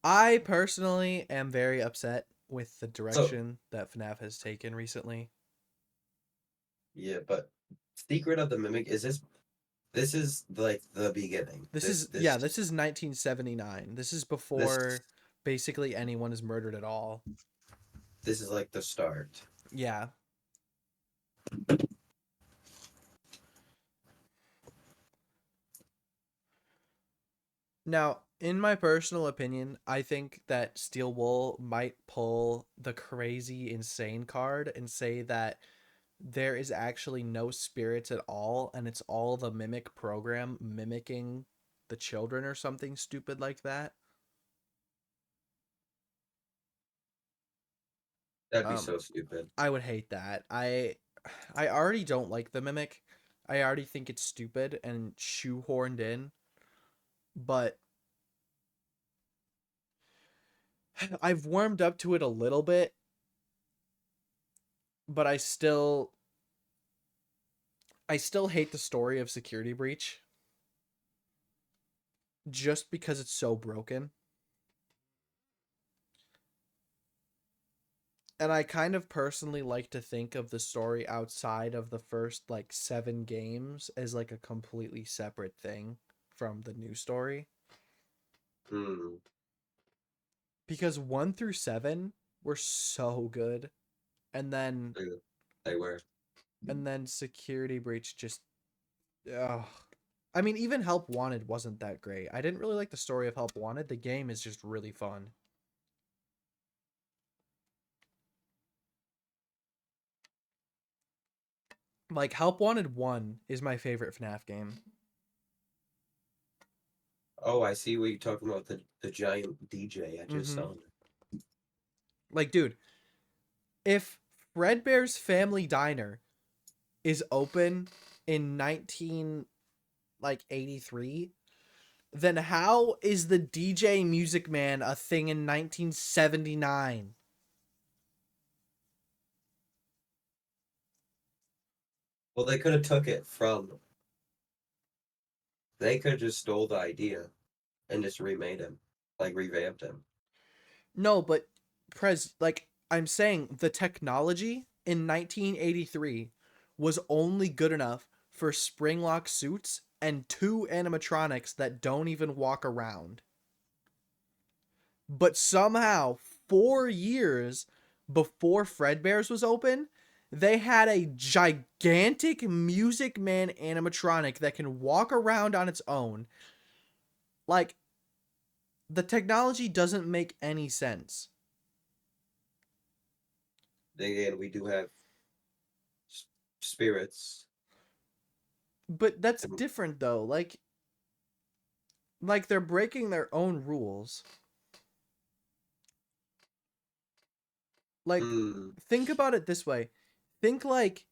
A: I personally am very upset with the
B: So
A: direction that FNAF has taken recently.
B: yeah, but Secret of the Mimic is this. This is like the beginning.
A: This is 1979. This is
B: This
A: before basically anyone is murdered at all.
B: this is like the start.
A: Yeah. Now, in my personal opinion, I think that Steel Wool might pull the crazy insane card and say that there is actually no spirits at all and it's all the mimic program mimicking the children or something stupid like that.
B: That'd be
A: Um
B: so stupid.
A: I would hate that. I already don't like the mimic. I already think it's stupid and shoehorned in, but I've warmed up to it a little bit, but I still hate the story of Security Breach just because it's so broken. And I kind of personally like to think of the story outside of the first like 7 games as like a completely separate thing from the new story.
B: Hmm.
A: Because 1 through 7 were so good. And then
B: They, they were.
A: Security Breach just ugh. I mean, even Help Wanted wasn't that great. I didn't really like the story of Help Wanted. The game is just really fun. Like Help Wanted 1 is my favorite FNAF game.
B: Oh, I see what you're talking about. The giant DJ. I just
A: Mhm.
B: saw it.
A: Like dude, if Fredbear's Family Diner is open in 19 like 83, then how is the DJ Music Man a thing in 1979?
B: Well, they could have took it from. They could have just stole the idea and just remade him, like revamped him.
A: No, but like I'm saying the technology in 1983 was only good enough for springlock suits and 2 animatronics that don't even walk around. But somehow 4 years before Fredbear's was open, they had a gigantic Music Man animatronic that can walk around on its own. Like the technology doesn't make any sense.
B: Then again, we do have spirits.
A: But that's
B: And,
A: different though. Like they're breaking their own rules. Like
B: hmm.
A: think about it this way. Think like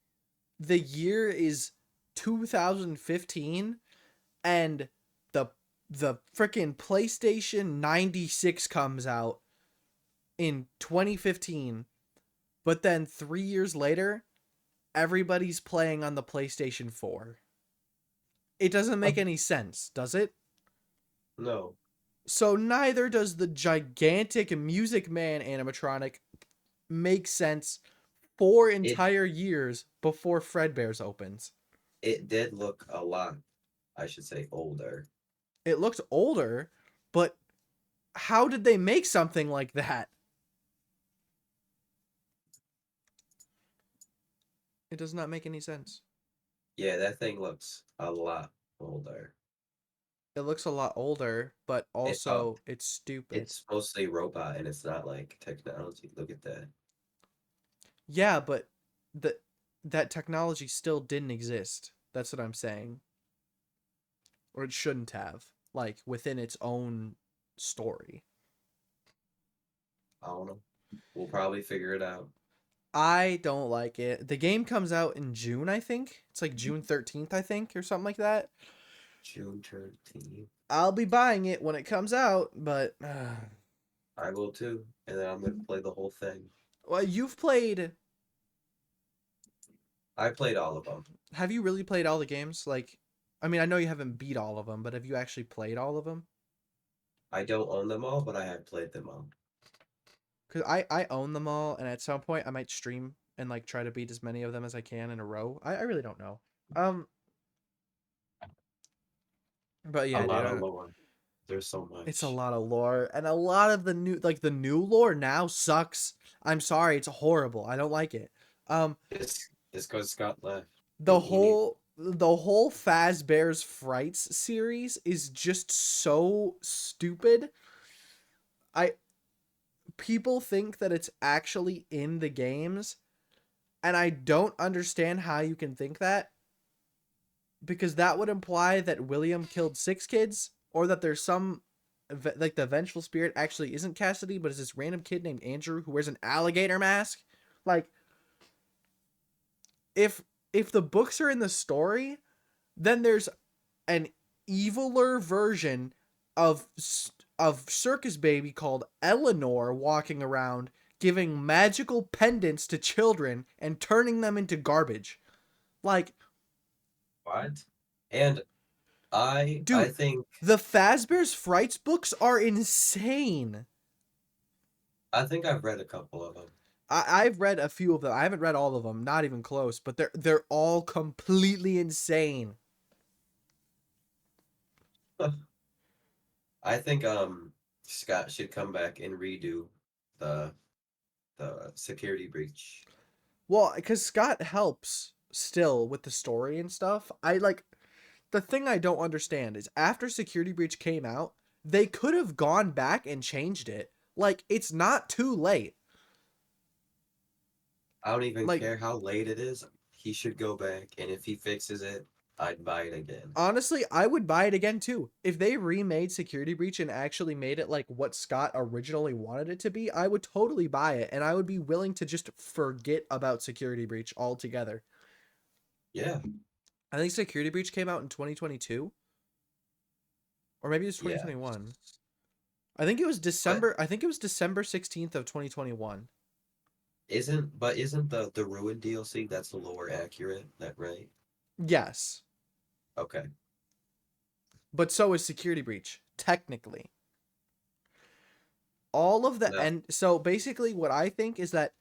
A: the year is 2015 and the the freaking PlayStation 96 comes out in 2015, but then 3 years later everybody's playing on the PlayStation 4. It doesn't make any sense, does it?
B: No,
A: So neither does the gigantic Music Man animatronic make sense 4
B: it
A: entire years before Fredbear's opens.
B: it did look a lot. I should say older.
A: It looked older, but how did they make something like that? It does not make any sense.
B: Yeah, that thing looks a lot older.
A: It looks a lot older, but
B: It
A: also it's stupid.
B: it's mostly robot and it's not like technology. Look at that.
A: Yeah, but the that technology still didn't exist. That's what I'm saying. Or it shouldn't have, like within its own story.
B: I don't know. We'll probably figure it out.
A: I don't like it. The game comes out in June, I think. It's like June 13th, I think, or something like that.
B: June 13th.
A: I'll be buying it when it comes out, but
B: I will too, and then I'm gonna play the whole thing.
A: well, you've played.
B: I played all of them.
A: Have you really played all the games? Like, I mean, I know you haven't beat all of them, but have you actually played all of them?
B: I don't own them all, but I have played them all.
A: Because I own them all, and at some point I might stream and like try to beat as many of them as I can in a row. I really don't know. Um, but
B: A
A: yeah, dude,
B: lot of lore. There's so
A: it's a
B: much.
A: lot of lore, and a lot of the new lore now sucks. I'm sorry, it's horrible. I don't like it. Um,
B: It's because Scott left.
A: the
B: He need
A: whole Fazbear's Frights series is just so stupid. I People think that it's actually in the games, and I don't understand how you can think that, because that would imply that William killed 6 kids, or that there's some like the vengeful spirit actually isn't Cassidy, but is this random kid named Andrew who wears an alligator mask. Like, if the books are in the story, then there's an eviler version of Circus Baby called Eleanor walking around giving magical pendants to children and turning them into garbage. Like,
B: what? And I
A: dude,
B: think
A: the Fazbear's Frights books are insane.
B: I've read a couple of them.
A: I've read a few of them. I haven't read all of them, not even close, but they're all completely insane.
B: I think Scott should come back and redo the the security breach.
A: Well, because Scott helps still with the story and stuff. The thing I don't understand is after Security Breach came out, they could have gone back and changed it. Like, it's not too late.
B: I don't even
A: Like,
B: care how late it is. He should go back, and if he fixes it, I'd buy it again.
A: honestly, I would buy it again too. If they remade Security Breach and actually made it like what Scott originally wanted it to be, I would totally buy it, and I would be willing to just forget about Security Breach altogether.
B: Yeah,
A: I think Security Breach came out in 2022, or maybe it was
B: yeah.
A: 2021. I think it was
B: But
A: December. I think it was December 16th of 2021.
B: isn't the Ruin DLC that's the lower accurate, that right?
A: Yes,
B: Okay.
A: but so is Security Breach technically. All of the
B: No,
A: end. So basically, what I think is that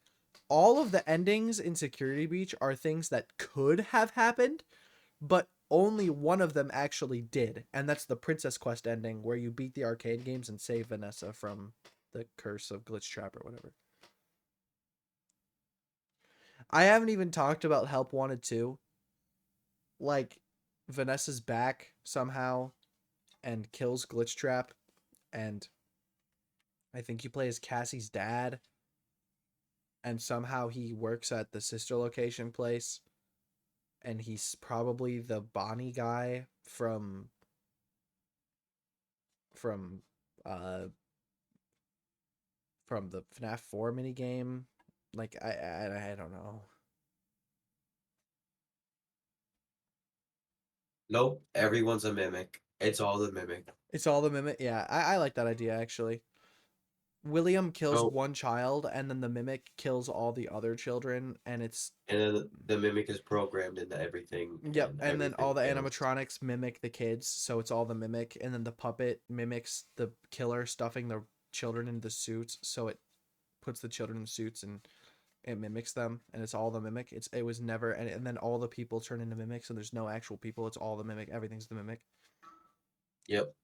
A: all of the endings in Security Breach are things that could have happened, but only one of them actually did, and that's the Princess Quest ending where you beat the arcade games and save Vanessa from the curse of Glitch Trap or whatever. I haven't even talked about Help Wanted 2. Like, Vanessa's back somehow and kills Glitch Trap, and I think you play as Cassie's dad, and somehow he works at the sister location place, and he's probably the Bonnie guy from uh from the FNAF 4 minigame. Like, I don't know.
B: nope. Everyone's a mimic. It's all the mimic.
A: It's all the mimic. Yeah, I like that idea actually. William kills
B: Nope.
A: one child, and then the mimic kills all the other children, and it's
B: And then the mimic is programmed into everything,
A: yep,
B: and
A: and then all
B: everything
A: the
B: fails.
A: animatronics mimic the kids, so it's all the mimic, and then the puppet mimics the killer stuffing the children into the suits, so it puts the children in suits and it mimics them, and it's all the mimic. It was never, and then all the people turn into mimics, and there's no actual people. It's all the mimic. Everything's the mimic.
B: Yep.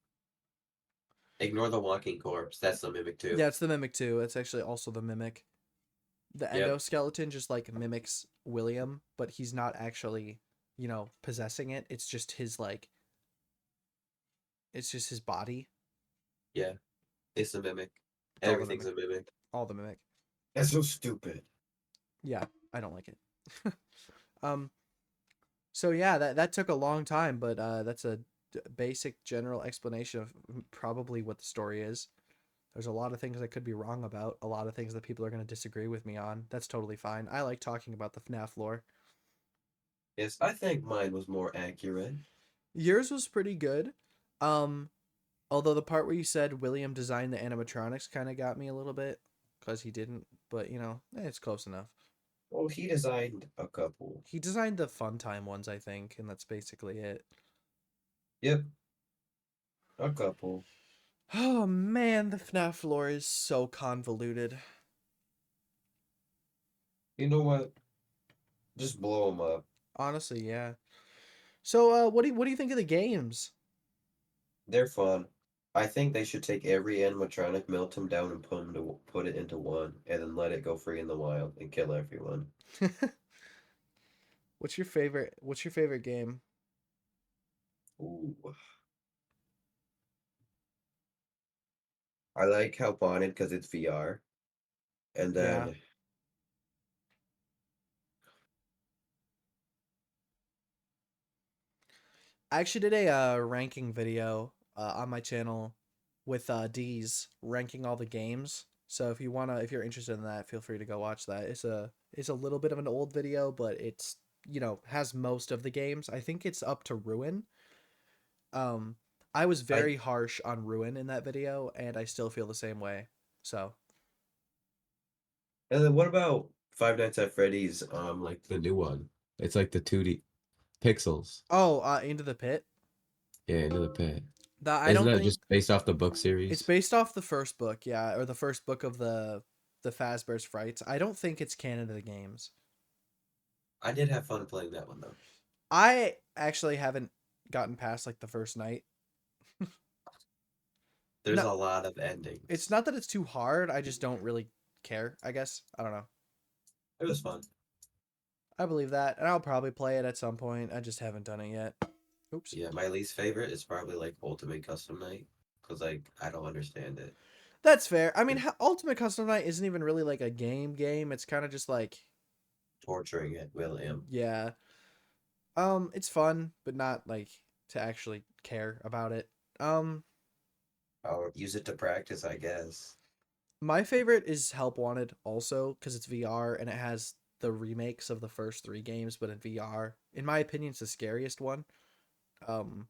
B: Ignore the walking corpse. That's the mimic too.
A: Yeah, it's the mimic too. It's actually also the mimic. The
B: Yep.
A: endoskeleton just like mimics William, but he's not actually, possessing it. It's just his like, it's just his body.
B: Yeah. It's the mimic.
A: It's all the
B: Everything's
A: mimic.
B: a mimic.
A: All the mimic.
B: That's so stupid.
A: Yeah, I don't like it. um. So yeah, that took a long time, but that's a basic general explanation of probably what the story is. There's a lot of things I could be wrong about, a lot of things that people are going to disagree with me on. That's totally fine. I like talking about the FNAF lore.
B: Yes, I think mine was more accurate.
A: Yours was pretty good. Um, Although the part where you said William designed the animatronics kind of got me a little bit because he didn't, but it's close enough.
B: Well, he designed a couple.
A: He designed the fun time ones, I think, and that's basically it.
B: Yep, a couple.
A: Oh man, the FNAF lore is so convoluted.
B: You know what? Just blow them up.
A: Honestly, yeah. So, what do you think of the games?
B: They're fun. I think they should take every animatronic, melt them down, and put it into one, and then let it go free in the wild and kill everyone.
A: What's your favorite game?
B: Ooh, I like how Bonnet because it's VR, and
A: Yeah.
B: then
A: I actually did a ranking video on my channel with D's ranking all the games. So if you're interested in that, feel free to go watch that. It's a little bit of an old video, but it's has most of the games. I think it's up to Ruin. Um, I was
B: I
A: very harsh on Ruin in that video, and I still feel the same way. So,
B: and then what about Five Nights at Freddy's? Like the new one. It's like the 2D pixels.
A: oh, Into the Pit.
B: Yeah, into the pit.
A: That I
B: Isn't
A: don't
B: that
A: think
B: just based off the book
A: it's
B: series?
A: based off the first book, yeah, or the first book of the Fazbear's Frights. I don't think it's canon to the games.
B: I did have fun playing that one though.
A: I actually haven't gotten past like the first night.
B: There's
A: No,
B: a lot of
A: it's
B: endings.
A: not that it's too hard. I just don't really care, I guess. I don't know.
B: It was fun.
A: I believe that, and I'll probably play it at some point. I just haven't done it yet. Oops.
B: Yeah, my least favorite is probably like Ultimate Custom Night because like I don't understand it.
A: That's fair. I mean, Ultimate Custom Night isn't even really like a game. It's kind of just like,
B: Torturing it, William.
A: yeah. It's fun, but not like to actually care about it. Um,
B: I'll use it to practice, I guess.
A: my favorite is Help Wanted also because it's VR and it has the remakes of the first three games, but in VR. In my opinion, it's the scariest one. Um,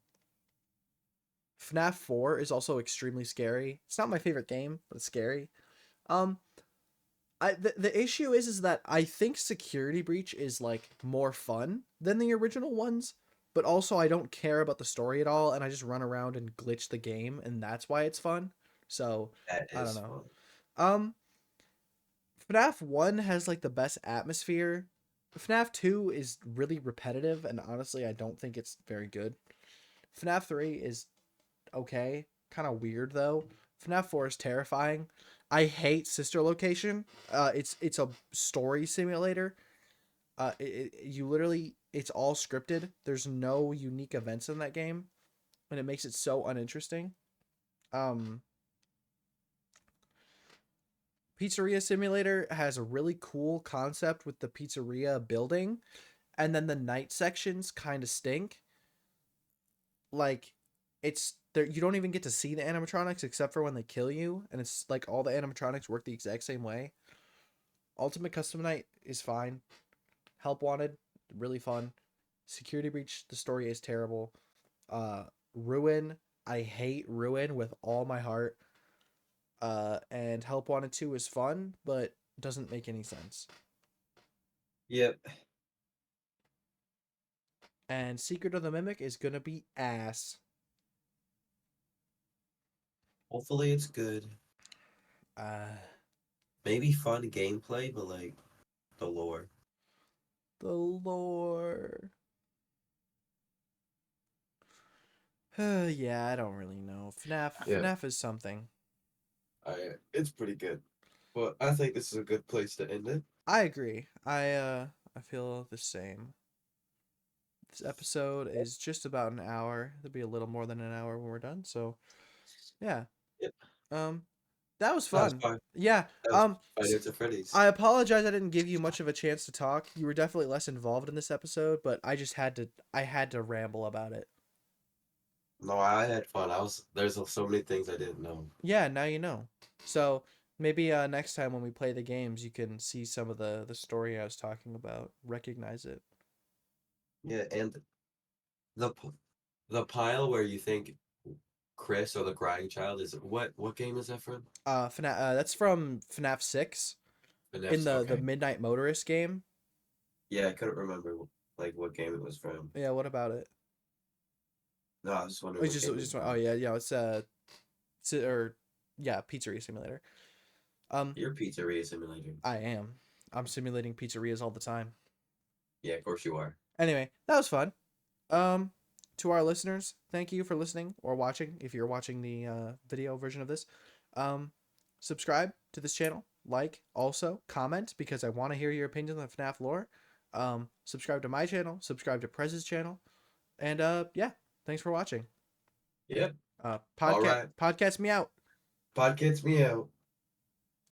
A: FNAF 4 is also extremely scary. It's not my favorite game, but it's scary. Um, the issue is that I think Security Breach is like more fun than the original ones, but also I don't care about the story at all, and I just run around and glitch the game, and that's why it's fun. So
B: That
A: I don't
B: is
A: know.
B: fun.
A: Um, FNAF 1 has like the best atmosphere. FNAF 2 is really repetitive, and honestly, I don't think it's very good. FNAF 3 is okay, kind of weird though. FNAF 4 is terrifying. I hate Sister Location. It's a story simulator. You literally it's all scripted. There's no unique events in that game, and it makes it so uninteresting. Um, Pizzeria Simulator has a really cool concept with the pizzeria building, and then the night sections kind of stink. Like, it's there. You don't even get to see the animatronics except for when they kill you, and it's like all the animatronics work the exact same way. Ultimate Custom Night is fine. Help Wanted, really fun. Security Breach, the story is terrible. Ruin, I hate Ruin with all my heart. And Help Wanted 2 is fun, but doesn't make any sense.
B: Yep.
A: And Secret of the Mimic is gonna be ass.
B: Hopefully it's good.
A: Uh,
B: Maybe fun gameplay, but like the lore.
A: the lore. Yeah, I don't really know.
B: Yeah,
A: FNAF is something.
B: it's pretty good. But I think this is a good place to end it.
A: I agree. I feel the same. This episode is just about an hour. It'll be a little more than an hour when we're done. So yeah.
B: Yep.
A: Um, that was
B: That was
A: fun.
B: fun.
A: Yeah.
B: That was Five Nights at Freddy's.
A: I apologize I didn't give you much of a chance to talk. You were definitely less involved in this episode, but I had to ramble about it.
B: No, I had fun. There's so many things I didn't know.
A: Yeah, now you know. So maybe next time when we play the games, you can see some of the story I was talking about, recognize it.
B: Yeah, and the p- the pile where you think Chris or the crying child is what game is that from?
A: That's from FNAF 6 in
B: Fnaf's
A: the
B: okay.
A: Midnight Motorist game.
B: Yeah, I couldn't remember like what game it was from.
A: Yeah, what about it?
B: No, I was just wondering
A: Oh,
B: what game it was
A: oh
B: from.
A: yeah, yeah, it's or yeah, Pizzeria Simulator. Um,
B: Your Pizzeria Simulator.
A: I am. I'm simulating pizzerias all the time.
B: Yeah, of course you are.
A: Anyway, that was fun. Um, to our listeners, thank you for listening or watching. If you're watching the video version of this, um, subscribe to this channel, like, also comment because I want to hear your opinions on FNAF lore. Subscribe to my channel, subscribe to Prez's channel, and yeah, thanks for watching.
B: Yep. All
A: Podcast
B: right.
A: podcast me out.
B: Podcast me out.